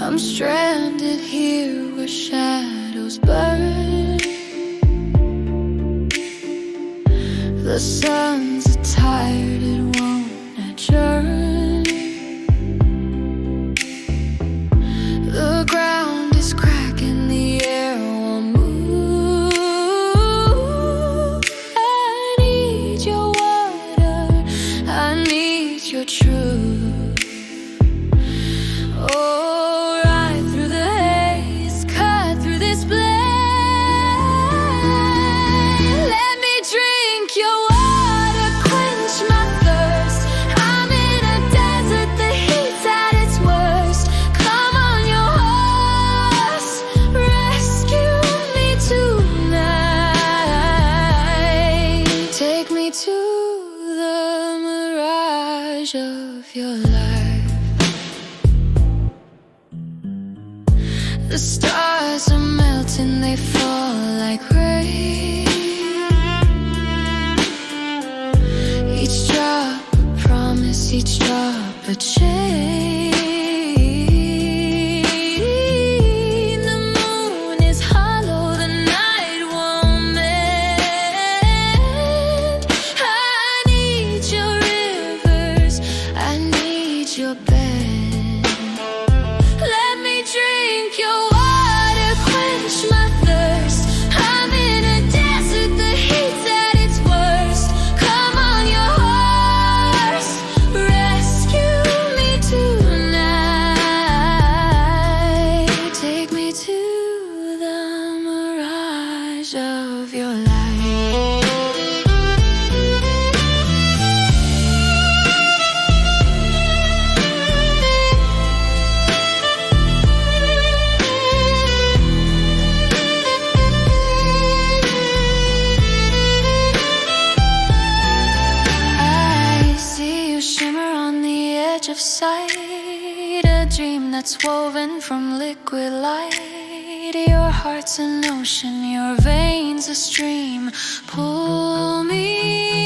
I'm stranded here where shadows burn. The sun's tired, it won't adjourn. The ground is cracking, the air won't move. I need your water, I need your truth. Oh, right through the haze, cut through this blade. Let me drink your water, quench my thirst. I'm in a desert, the heat's at its worst. Come on your horse, rescue me tonight. Take me to the mirage of your life. The stars are melting, they fall like rain. Each drop a promise, each drop a chain. The moon is hollow, the night won't mend. I need your rivers, I need your bed. Let me drink your water, quench my thirst. I'm in a desert, the heat's at its worst. Come on your horse, rescue me tonight. Take me to the mirage of your life. I see you shimmer on the edge of sight, a dream that's woven from liquid light. Your heart's an ocean, your veins a stream. Pull me